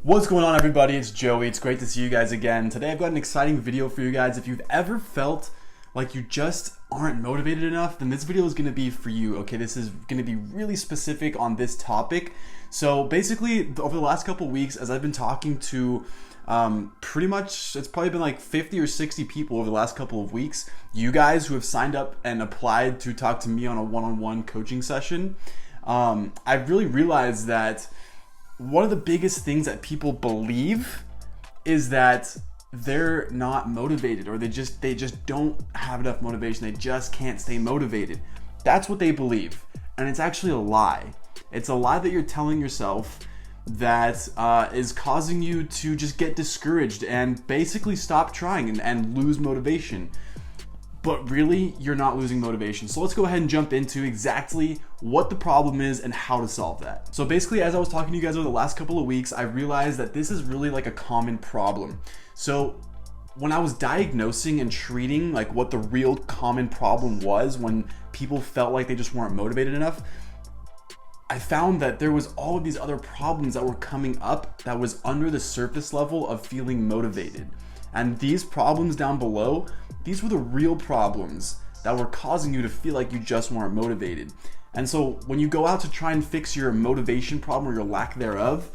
What's going on, everybody? It's Joey. It's great to see you guys again. Today I've got an exciting video for you guys. If you've ever felt like you just aren't motivated enough, then this video is going to be for you. Okay, this is going to be really specific on this topic. So basically, over the last couple weeks, as I've been talking to pretty much, it's probably been like 50 or 60 people over the last couple of weeks, you guys who have signed up and applied to talk to me on a one-on-one coaching session, I've really realized that one of the biggest things that people believe is that they're not motivated, or they just don't have enough motivation. They just can't stay motivated. That's what they believe, and it's actually a lie. It's a lie that you're telling yourself that is causing you to just get discouraged and basically stop trying and lose motivation. But really, you're not losing motivation. So let's go ahead and jump into exactly what the problem is and how to solve that. So basically, as I was talking to you guys over the last couple of weeks, I realized that this is really like a common problem. So when I was diagnosing and treating like what the real common problem was when people felt like they just weren't motivated enough, I found that there was all of these other problems that were coming up that was under the surface level of feeling motivated. And these problems down below, these were the real problems that were causing you to feel like you just weren't motivated. And so when you go out to try and fix your motivation problem or your lack thereof,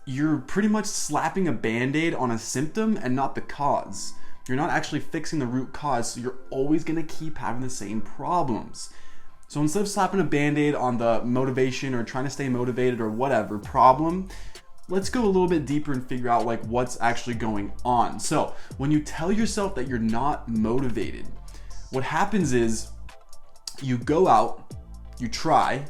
you're pretty much slapping a band-aid on a symptom and not the cause. You're not actually fixing the root cause, so you're always gonna keep having the same problems. So instead of slapping a band-aid on the motivation or trying to stay motivated or whatever problem, let's go a little bit deeper and figure out like what's actually going on. So when you tell yourself that you're not motivated, what happens is you go out, you try,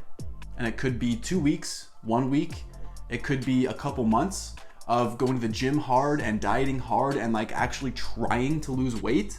and it could be 2 weeks, 1 week, it could be a couple months of going to the gym hard and dieting hard and like actually trying to lose weight,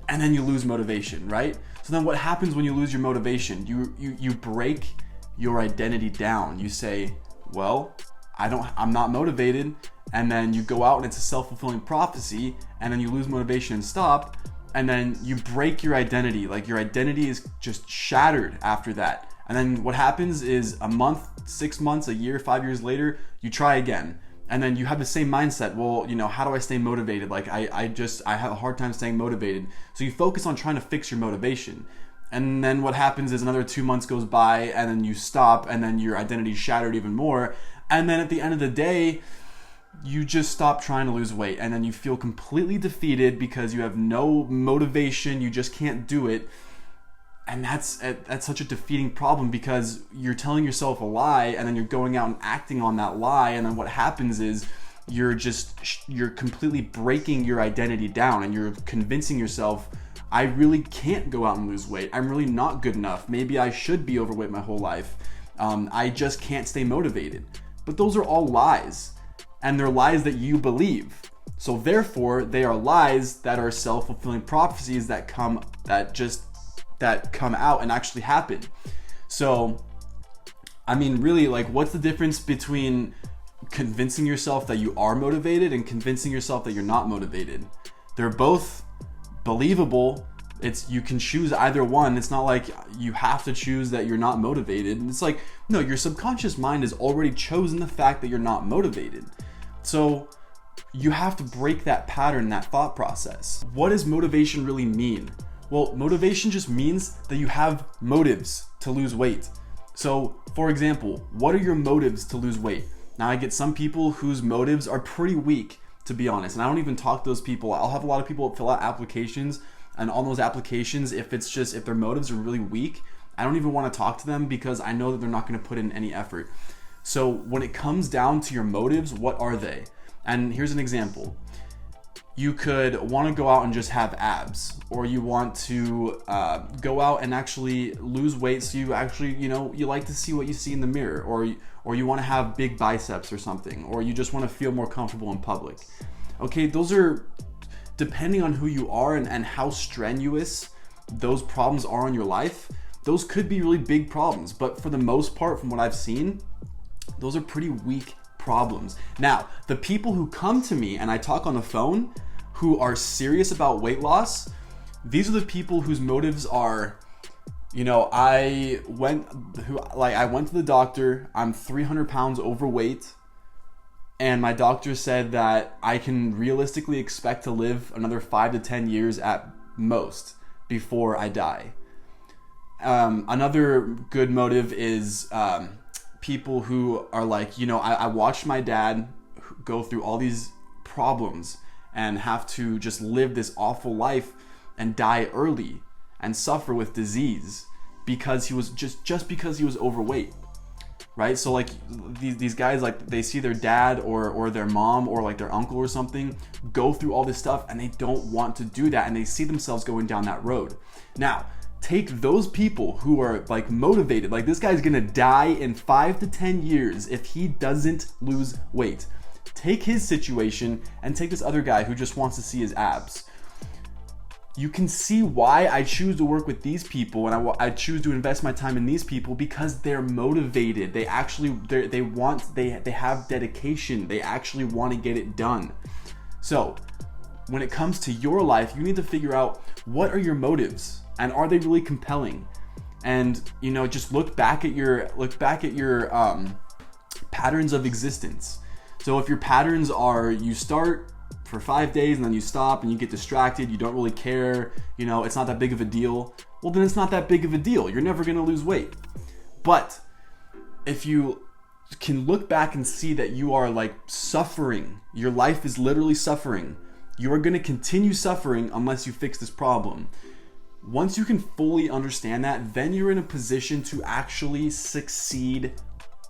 and then you lose motivation, right? So then what happens when you lose your motivation? You break your identity down. You say, well, I'm not motivated, and then you go out and it's a self-fulfilling prophecy, and then you lose motivation and stop, and then you break your identity. Like your identity is just shattered after that. And then what happens is a month, 6 months, a year, 5 years later, you try again. And then you have the same mindset. Well, you know, how do I stay motivated? Like I have a hard time staying motivated. So you focus on trying to fix your motivation. And then what happens is another 2 months goes by, and then you stop, and then your identity is shattered even more. And then at the end of the day, you just stop trying to lose weight, and then you feel completely defeated because you have no motivation, you just can't do it. And that's such a defeating problem, because you're telling yourself a lie, and then you're going out and acting on that lie, and then what happens is you're completely breaking your identity down, and you're convincing yourself, I really can't go out and lose weight. I'm really not good enough. Maybe I should be overweight my whole life. I just can't stay motivated. But those are all lies, and they're lies that you believe. So therefore, they are lies that are self-fulfilling prophecies that come out and actually happen. So, I mean, really, like, what's the difference between convincing yourself that you are motivated and convincing yourself that you're not motivated? They're both believable. You can choose either one. It's not like you have to choose that you're not motivated. It's like, no, your subconscious mind has already chosen the fact that you're not motivated. So you have to break that pattern, that thought process. What does motivation really mean? Well, motivation just means that you have motives to lose weight. So for example, what are your motives to lose weight? Now I get some people whose motives are pretty weak, to be honest, and I don't even talk to those people. I'll have a lot of people fill out applications, and on those applications, if their motives are really weak, I don't even want to talk to them because I know that they're not going to put in any effort. So when it comes down to your motives, what are they? And here's an example. You could want to go out and just have abs, or you want to go out and actually lose weight. So you actually, you like to see what you see in the mirror, or you want to have big biceps or something, or you just want to feel more comfortable in public. Okay, those are, depending on who you are and how strenuous those problems are in your life, those could be really big problems. But for the most part, from what I've seen, those are pretty weak problems. Now, the people who come to me and I talk on the phone who are serious about weight loss, these are the people whose motives are, I went to the doctor, I'm 300 pounds overweight, and my doctor said that I can realistically expect to live another 5 to 10 years at most before I die. Another good motive is people who are like, I watched my dad go through all these problems and have to just live this awful life and die early and suffer with disease because he was just because he was overweight, right? So like these guys, like they see their dad or their mom or like their uncle or something go through all this stuff and they don't want to do that, and they see themselves going down that road. Now, take those people who are like motivated, like this guy's gonna die in 5 to 10 years if he doesn't lose weight. Take his situation and take this other guy who just wants to see his abs. You can see why I choose to work with these people, and I choose to invest my time in these people because they're motivated. They actually, they have dedication. They actually want to get it done. So when it comes to your life, you need to figure out what are your motives and are they really compelling? And just look back at your patterns of existence. So if your patterns are you start for 5 days and then you stop and you get distracted, you don't really care, it's not that big of a deal, well then it's not that big of a deal. You're never gonna lose weight. But if you can look back and see that you are like suffering, your life is literally suffering, you are gonna continue suffering unless you fix this problem. Once you can fully understand that, then you're in a position to actually succeed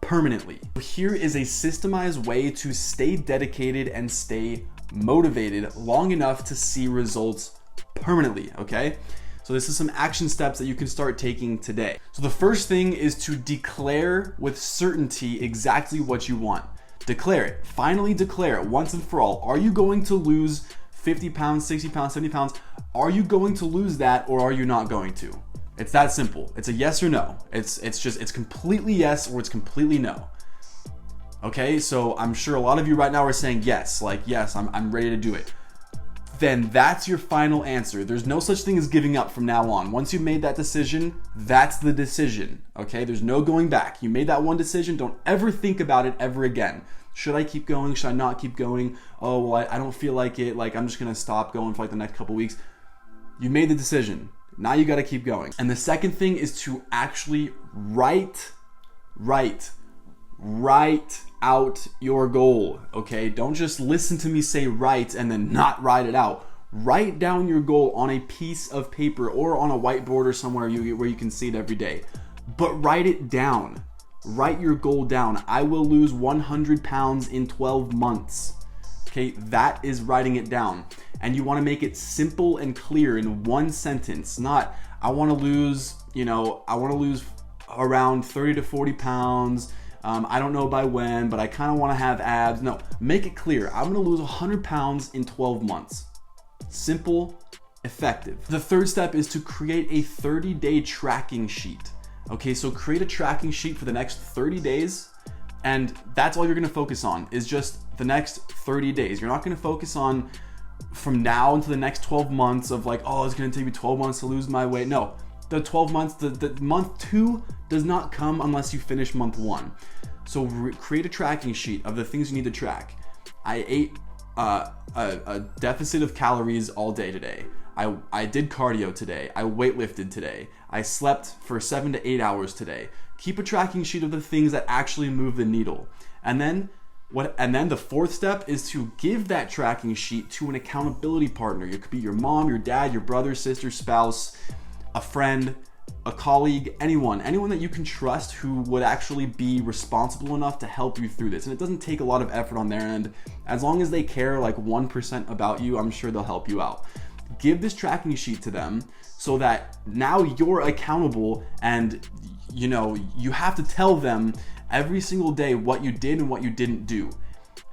permanently. Here is a systemized way to stay dedicated and stay motivated long enough to see results permanently, okay? So this is some action steps that you can start taking today. So the first thing is to declare with certainty exactly what you want. Declare it. Finally declare it once and for all. Are you going to lose 50 pounds, 60 pounds, 70 pounds? Are you going to lose that or are you not going to? It's that simple. It's a yes or no. It's completely yes or it's completely no. Okay, so I'm sure a lot of you right now are saying yes, like yes, I'm ready to do it. Then that's your final answer. There's no such thing as giving up from now on. Once you made that decision, that's the decision, okay? There's no going back. You made that one decision, don't ever think about it ever again. Should I keep going? Should I not keep going? Oh, well, I don't feel like it. Like, I'm just gonna stop going for like the next couple weeks. You made the decision. Now you gotta keep going. And the second thing is to actually write out your goal, okay? Don't just listen to me say write and then not write it out. Write down your goal on a piece of paper or on a whiteboard or somewhere where you can see it every day. But write it down. Write your goal down. I will lose 100 pounds in 12 months. Okay, that is writing it down. And you want to make it simple and clear in one sentence. Not, I want to lose around 30 to 40 pounds. I don't know by when, but I kind of want to have abs. No, make it clear. I'm going to lose 100 pounds in 12 months. Simple, effective. The third step is to create a 30-day tracking sheet. Okay, so create a tracking sheet for the next 30 days, and that's all you're going to focus on is just the next 30 days. You're not going to focus on from now into the next 12 months of like, oh, it's going to take me 12 months to lose my weight. No, the 12 months, the month 2 does not come unless you finish month 1. So create a tracking sheet of the things you need to track. I ate a deficit of calories all day today. I did cardio today. I weightlifted today. I slept for 7 to 8 hours today. Keep a tracking sheet of the things that actually move the needle. And then the fourth step is to give that tracking sheet to an accountability partner. It could be your mom, your dad, your brother, sister, spouse, a friend, a colleague, anyone that you can trust who would actually be responsible enough to help you through this. And it doesn't take a lot of effort on their end. As long as they care like 1% about you, I'm sure they'll help you out. Give this tracking sheet to them so that now you're accountable, and you have to tell them every single day what you did and what you didn't do.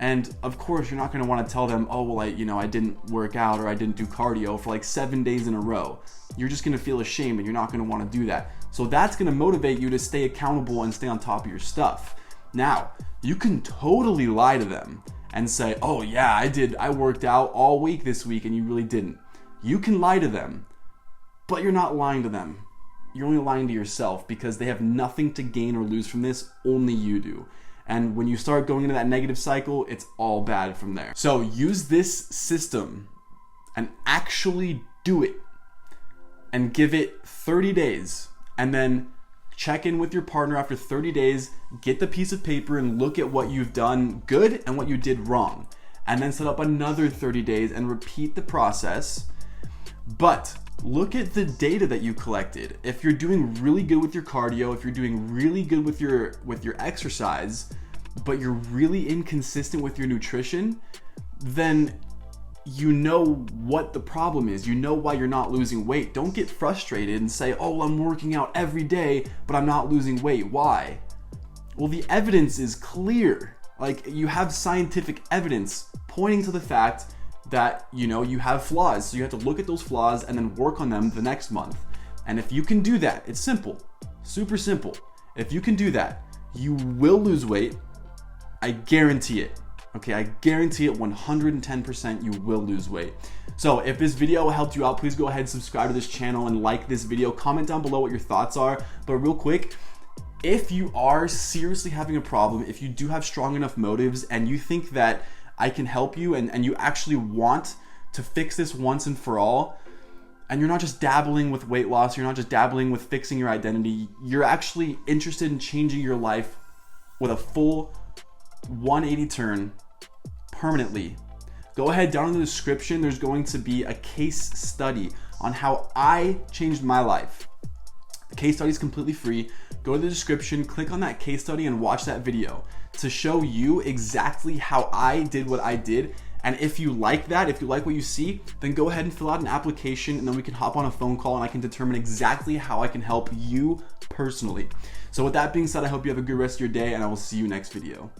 And of course, you're not going to want to tell them, oh, well, I didn't work out or I didn't do cardio for like 7 days in a row. You're just going to feel ashamed and you're not going to want to do that. So that's going to motivate you to stay accountable and stay on top of your stuff. Now, you can totally lie to them and say, oh yeah, I worked out all week this week and you really didn't. You can lie to them, but you're not lying to them. You're only lying to yourself because they have nothing to gain or lose from this, only you do. And when you start going into that negative cycle, it's all bad from there. So use this system and actually do it, and give it 30 days, and then check in with your partner after 30 days, get the piece of paper and look at what you've done good and what you did wrong, and then set up another 30 days and repeat the process. But look at the data that you collected. If you're doing really good with your cardio, if you're doing really good with your exercise, but you're really inconsistent with your nutrition, then you know what the problem is. You know why you're not losing weight. Don't get frustrated and say, oh, I'm working out every day, but I'm not losing weight. Why? Well, the evidence is clear. Like, you have scientific evidence pointing to the fact that, you know, you have flaws. So you have to look at those flaws and then work on them the next month. And if you can do that, it's simple, super simple. If you can do that, you will lose weight. I guarantee it. Okay, I guarantee it 110% you will lose weight. So if this video helped you out, please go ahead and subscribe to this channel and like this video. Comment down below what your thoughts are. But real quick, if you are seriously having a problem, if you do have strong enough motives and you think that I can help you and you actually want to fix this once and for all, and you're not just dabbling with weight loss, you're not just dabbling with fixing your identity, you're actually interested in changing your life with a full 180 turn permanently, go ahead, down in the description, there's going to be a case study on how I changed my life. The case study is completely free. Go to the description, click on that case study and watch that video to show you exactly how I did what I did. And if you like that, if you like what you see, then go ahead and fill out an application, and then we can hop on a phone call and I can determine exactly how I can help you personally. So with that being said, I hope you have a good rest of your day, and I will see you next video.